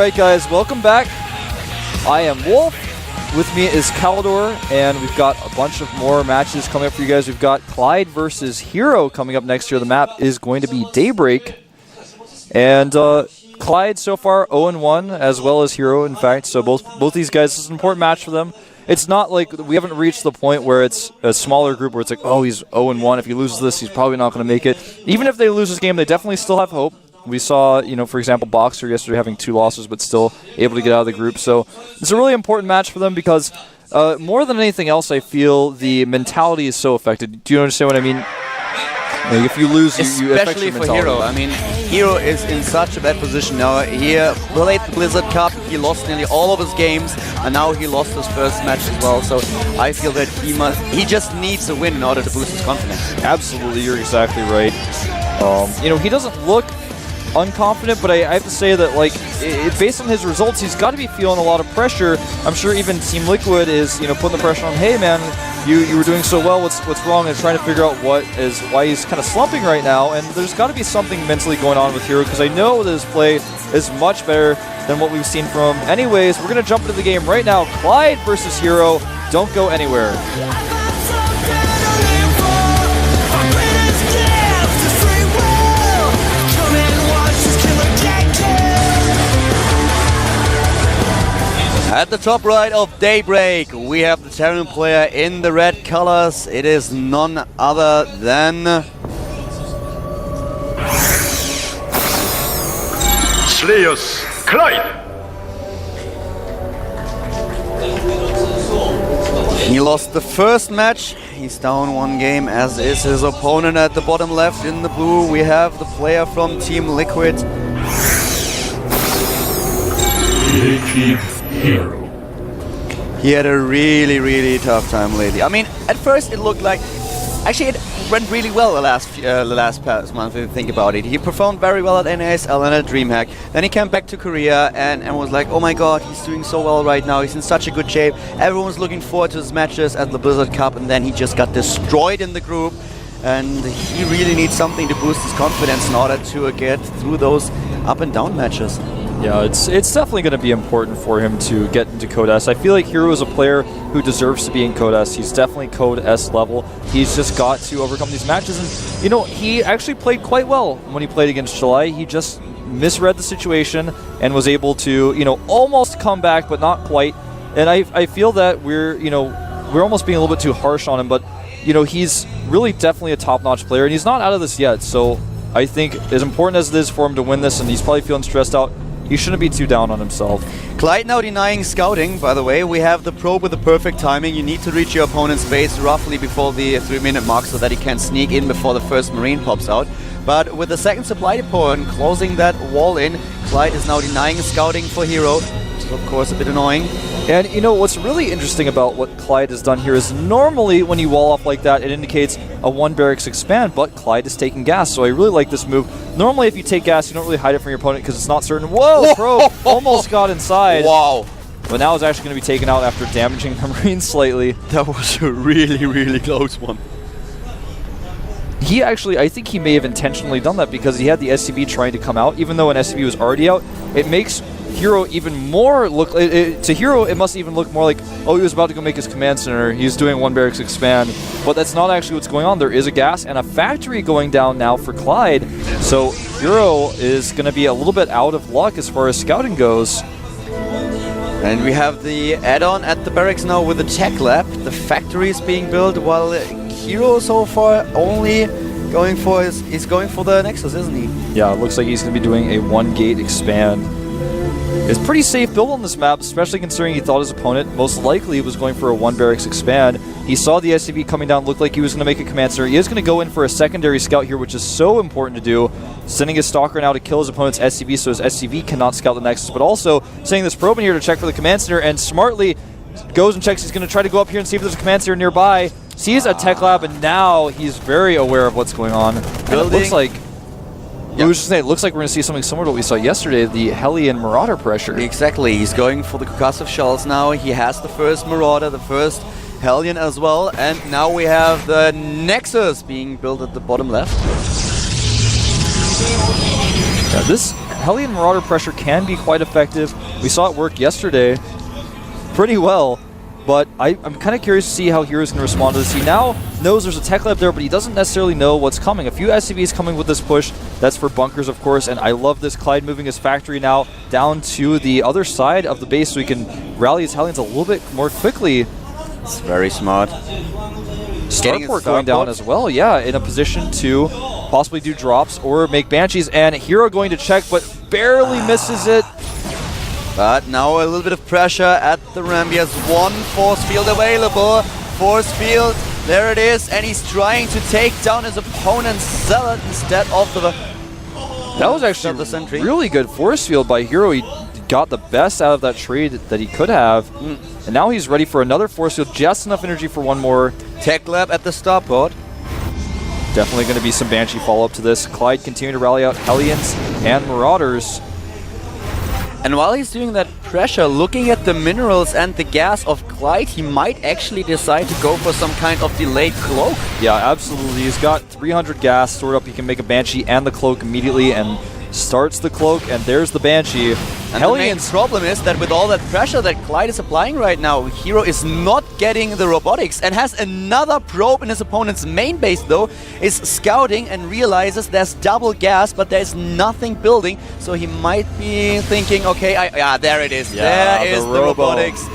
Alright guys, welcome back. I am Wolf. With me is Caldor, and we've got a bunch of more matches coming up for you guys. We've got Clide versus Hero coming up next year. The map is going to be Daybreak. And Clide so far 0-1, as well as Hero, in fact. So both these guys, this is an important match for them. It's not like we haven't reached the point where it's a smaller group where it's like, oh, he's 0-1. If he loses this, he's probably not going to make it. Even if they lose this game, they definitely still have hope. We saw, you know, for example, Boxer yesterday having 2 losses, but still able to get out of the group. So it's a really important match for them because more than anything else, I feel the mentality is so affected. Do you understand what I mean? Like if you lose, you affect your mentality. Especially for Hero. I mean, Hero is in such a bad position now. He played the Blizzard Cup, he lost nearly all of his games, and now he lost his first match as well. So I feel that he just needs a win in order to boost his confidence. Absolutely, you're exactly right. You know, he doesn't look unconfident, but I have to say that, like, based on his results, he's got to be feeling a lot of pressure. I'm sure even Team Liquid is, you know, putting the pressure on. Hey, man, you were doing so well. What's wrong? And trying to figure out why he's kind of slumping right now. And there's got to be something mentally going on with Hero because I know that his play is much better than what we've seen from him. Anyways, we're gonna jump into the game right now. Clide versus Hero. Don't go anywhere. At the top right of Daybreak, we have the Terran player in the red colors. It is none other than Clide. He lost the first match. He's down 1 game, as is his opponent at the bottom left. In the blue, we have the player from Team Liquid. Hero. He had a really tough time lately. I mean, at first it looked like, actually it went really well the last past month if you think about it. He performed very well at NASL and at DreamHack. Then he came back to Korea and was like, oh my god, he's doing so well right now. He's in such a good shape. Everyone was looking forward to his matches at the Blizzard Cup, and then he just got destroyed in the group. And he really needs something to boost his confidence in order to get through those up and down matches. Yeah, it's definitely going to be important for him to get into Code S. I feel like Hero is a player who deserves to be in Code S. He's definitely Code S level. He's just got to overcome these matches. And, you know, he actually played quite well when he played against July. He just misread the situation and was able to, you know, almost come back, but not quite. And I feel that we're almost being a little bit too harsh on him, but, you know, he's really definitely a top-notch player, and he's not out of this yet. So I think as important as it is for him to win this, and he's probably feeling stressed out, he shouldn't be too down on himself. Clide now denying scouting, by the way. We have the probe with the perfect timing. You need to reach your opponent's base roughly before the 3-minute mark so that he can sneak in before the first Marine pops out. But with the second supply depot and closing that wall in, Clide is now denying scouting for Hero, which is of course a bit annoying. And you know, what's really interesting about what Clide has done here is normally when you wall off like that, it indicates a 1 barracks expand, but Clide is taking gas, so I really like this move. Normally if you take gas, you don't really hide it from your opponent because it's not certain. Whoa, Pro almost got inside. Wow. But now it's actually going to be taken out after damaging the Marine slightly. That was a really close one. He actually, I think he may have intentionally done that because he had the SCV trying to come out. Even though an SCV was already out, it makes Hero even more look... to Hero, it must even look more like, oh, he was about to go make his command center. He's doing 1 barracks expand. But that's not actually what's going on. There is a gas and a factory going down now for Clide. So Hero is going to be a little bit out of luck as far as scouting goes. And we have the add-on at the barracks now with the tech lab. The factory is being built while Hero so far only going for he's going for the Nexus, isn't he? Yeah, it looks like he's going to be doing a 1-gate expand. It's pretty safe build on this map, especially considering he thought his opponent most likely was going for a 1 barracks expand. He saw the SCV coming down, looked like he was going to make a command center. He is going to go in for a secondary scout here, which is so important to do. Sending his Stalker now to kill his opponent's SCV so his SCV cannot scout the Nexus, but also sending this probe in here to check for the command center, and smartly goes and checks. He's going to try to go up here and see if there's a command center nearby. Sees a tech lab, and now he's very aware of what's going on. And it looks like... Yep. I was just saying, it looks like we're going to see something similar to what we saw yesterday, the Hellion Marauder pressure. Exactly, he's going for the concussive shells now. He has the first Marauder, the first Hellion as well, and now we have the Nexus being built at the bottom left. Yeah, this Hellion Marauder pressure can be quite effective. We saw it work yesterday pretty well, but I'm kind of curious to see how Hero's going to respond to this. He now knows there's a tech lab there, but he doesn't necessarily know what's coming. A few SCVs coming with this push. That's for bunkers, of course, and I love this Clide moving his factory now down to the other side of the base so he can rally his Hellions a little bit more quickly. It's very smart. Starport going down as well, yeah, in a position to possibly do drops or make Banshees, and Hero going to check, but barely misses it. But now a little bit of pressure at the ramp. He has one force field available. Force field, there it is, and he's trying to take down his opponent's Zealot instead of the... That was actually the sentry. Really good force field by Hero. He got the best out of that trade that he could have. And now he's ready for another force field, just enough energy for one more. Tech lab at the starport. Definitely going to be some Banshee follow-up to this. Clyde continuing to rally out Hellions and Marauders. And while he's doing that pressure, looking at the minerals and the gas of Clide, he might actually decide to go for some kind of delayed cloak. Yeah, absolutely. He's got 300 gas stored up. He can make a Banshee and the cloak immediately, and starts the cloak, and there's the Banshee. And the main problem is that with all that pressure that Clide is applying right now, Hero is not getting the robotics and has another probe in his opponent's main base though, is scouting and realizes there's double gas, but there's nothing building, so he might be thinking, okay, there it is, yeah, there is the robotics.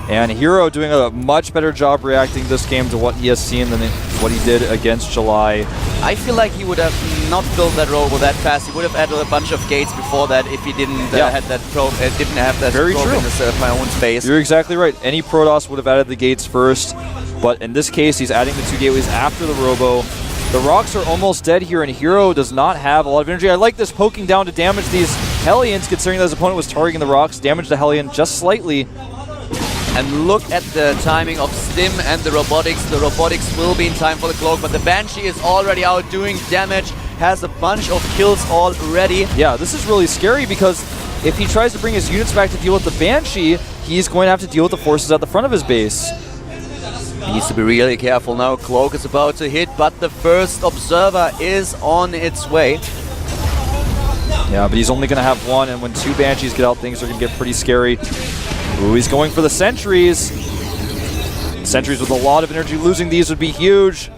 And Hero doing a much better job reacting this game to what he has seen than what he did against July. I feel like he would have not built that robo that fast. He would have added a bunch of gates before that if he didn't had that probe, didn't have that probe in his own space. You're exactly right. Any Protoss would have added the gates first, but in this case, he's adding the 2 gateways after the robo. The rocks are almost dead here, and Hero does not have a lot of energy. I like this poking down to damage these Hellions, considering that his opponent was targeting the rocks. Damage the Hellion just slightly. And look at the timing of Stim and the robotics. The robotics will be in time for the cloak, but the Banshee is already out doing damage, has a bunch of kills already. Yeah, this is really scary because if he tries to bring his units back to deal with the Banshee, he's going to have to deal with the forces at the front of his base. He needs to be really careful now. Cloak is about to hit, but the first observer is on its way. Yeah, but he's only going to have one, and when 2 Banshees get out, things are going to get pretty scary. Ooh, he's going for the sentries. Sentries with a lot of energy. Losing these would be huge.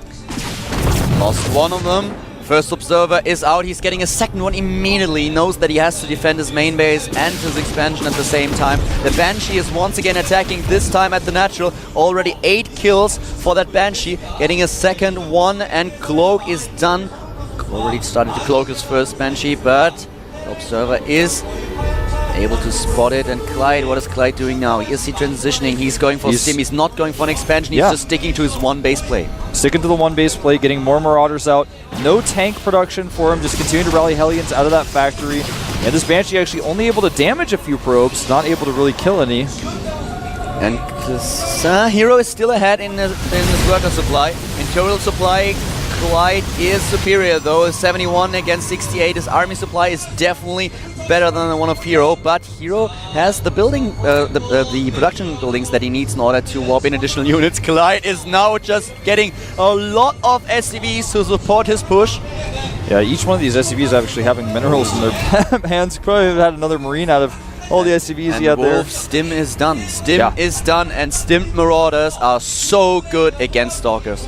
Lost one of them. First observer is out. He's getting a second one immediately. He knows that he has to defend his main base and his expansion at the same time. The Banshee is once again attacking, this time at the natural. Already 8 kills for that Banshee. Getting a second one, and Cloak is done. Already started to cloak his first Banshee, but the observer is able to spot it. And Clide, what is Clide doing now? Is he transitioning? He's going for Stim. He's not going for an expansion. He's just sticking to his one base play. Sticking to the one base play, getting more Marauders out. No tank production for him, just continuing to rally Hellions out of that factory. And this Banshee actually only able to damage a few probes, not able to really kill any. And Hero is still ahead in his worker supply. In total supply, Clide is superior though. 71 against 68. His army supply is definitely better than the one of Hero, but Hero has the building, the production buildings that he needs in order to warp in additional units. Clide is now just getting a lot of SCVs to support his push. Yeah, each one of these SCVs actually having minerals in their hands. Probably have had another Marine out of all the SCVs he had there. Stim is done. Stim is done, and Stimmed Marauders are so good against Stalkers.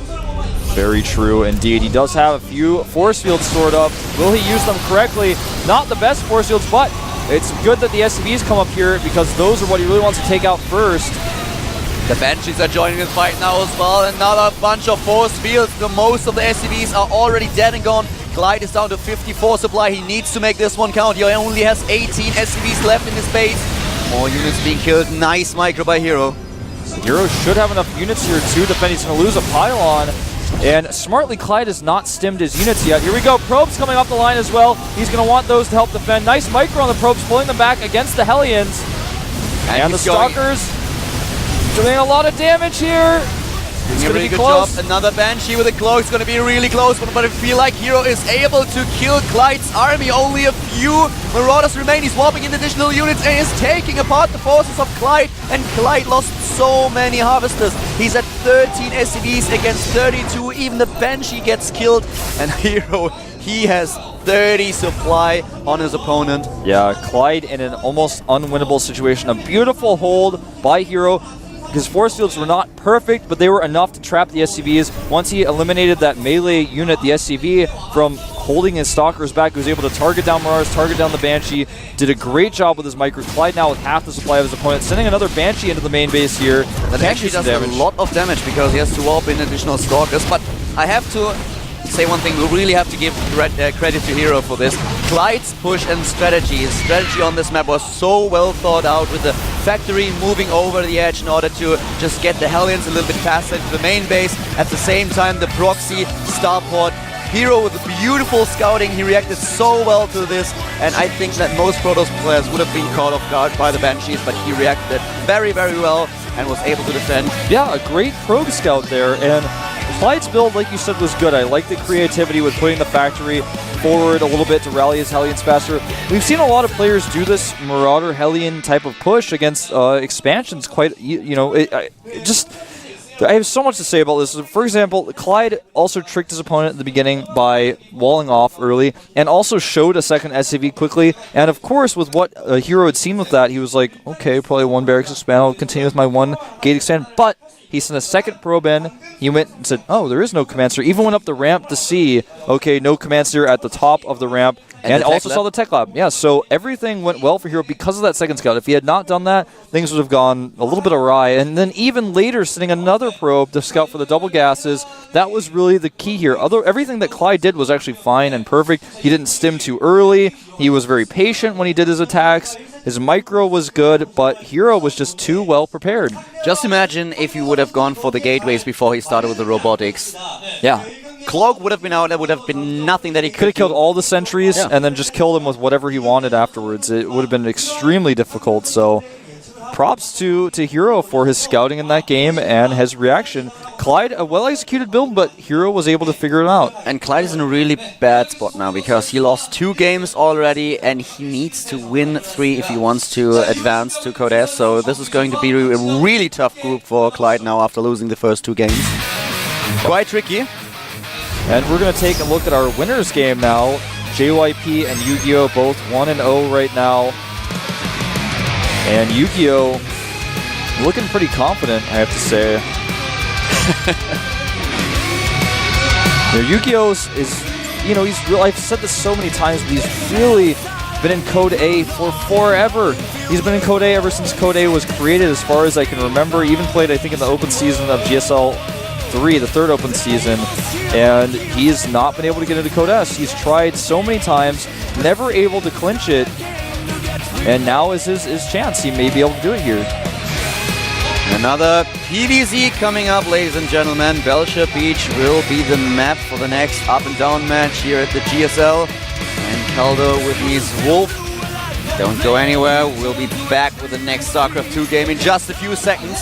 Very true indeed. He does have a few force fields stored up. Will he use them correctly? Not the best force fields, but it's good that the SCVs come up here because those are what he really wants to take out first. The Banshees are joining the fight now as well. Another bunch of force fields. The most of the SCVs are already dead and gone. Clyde is down to 54 supply. He needs to make this one count. He only has 18 SCVs left in his base. More units being killed. Nice micro by Hero. Hero should have enough units here to defend. He's going to lose a pylon. And smartly, Clyde has not stimmed his units yet. Here we go. Probes coming off the line as well. He's going to want those to help defend. Nice micro on the probes, pulling them back against the Hellions. And the Stalkers doing a lot of damage here. It's Doing a going really to be good close. job. Another Banshee with a cloak. It's going to be a really close one, but I feel like Hero is able to kill Clide's army. Only a few Marauders remain. He's swapping in additional units and is taking apart the forces of Clide. And Clide lost so many Harvesters. He's at 13 SCVs against 32. Even the Banshee gets killed. And Hero, he has 30 supply on his opponent. Yeah, Clide in an almost unwinnable situation. A beautiful hold by Hero. His force fields were not perfect, but they were enough to trap the SCVs. Once he eliminated that melee unit, the SCV, from holding his Stalkers back, he was able to target down Marauders, target down the Banshee. Did a great job with his micro. Clyde now with half the supply of his opponent, sending another Banshee into the main base here. That actually does a lot of damage because he has to warp in additional Stalkers. But I have to say one thing, we really have to give credit to Hero for this. Clyde's push and strategy. His strategy on this map was so well thought out, with the factory moving over the edge in order to just get the Hellions a little bit faster into the main base. At the same time, the proxy starport. Hero with beautiful scouting, he reacted so well to this, and I think that most Protoss players would have been caught off guard by the Banshees, but he reacted very, very well and was able to defend. Yeah, a great probe scout there, and Clyde's build, like you said, was good. I like the creativity with putting the factory forward a little bit to rally his Hellions faster. We've seen a lot of players do this Marauder Hellion type of push against expansions quite, I have so much to say about this. For example, Clide also tricked his opponent at the beginning by walling off early and also showed a second SCV quickly. And of course, with what Hero had seen with that, he was like, okay, probably one barracks expand. I'll continue with my one gate expand. But he sent a second probe in. He went and said, oh, there is no command center. Even went up the ramp to see, okay, no command center at the top of the ramp. And also saw the tech lab. Yeah, so everything went well for Hero because of that second scout. If he had not done that, things would have gone a little bit awry. And then even later, sending another probe to scout for the double gases, that was really the key here. Everything that Clide did was actually fine and perfect. He didn't stim too early. He was very patient when he did his attacks. His micro was good, but Hero was just too well prepared. Just imagine if he would have gone for the gateways before he started with the robotics. Yeah. Cloak would have been out. There would have been nothing that he could have killed all the sentries and then just killed him with whatever he wanted afterwards. It would have been extremely difficult. So props to Hero for his scouting in that game and his reaction. Clide, a well-executed build, but Hero was able to figure it out. And Clide is in a really bad spot now because he lost 2 games already and he needs to win 3 if he wants to advance to Code S. So this is going to be a really tough group for Clide now after losing the first 2 games. Quite tricky. And we're going to take a look at our winners game now. JYP and Yu-Gi-Oh! Both 1-0 right now. And Yu-Gi-Oh! Looking pretty confident, I have to say. Yu-Gi-Oh! He's real. I've said this so many times, but he's really been in Code A for forever. He's been in Code A ever since Code A was created, as far as I can remember. He even played, I think, in the open season of GSL 3, the 3rd open season, and he's not been able to get into Code S. He's tried so many times, never able to clinch it, and now is his chance. He may be able to do it here. Another PvZ coming up, ladies and gentlemen. Belcher Beach will be the map for the next up and down match here at the GSL. And Caldo with his Wolf. Don't go anywhere. We'll be back with the next StarCraft 2 game in just a few seconds.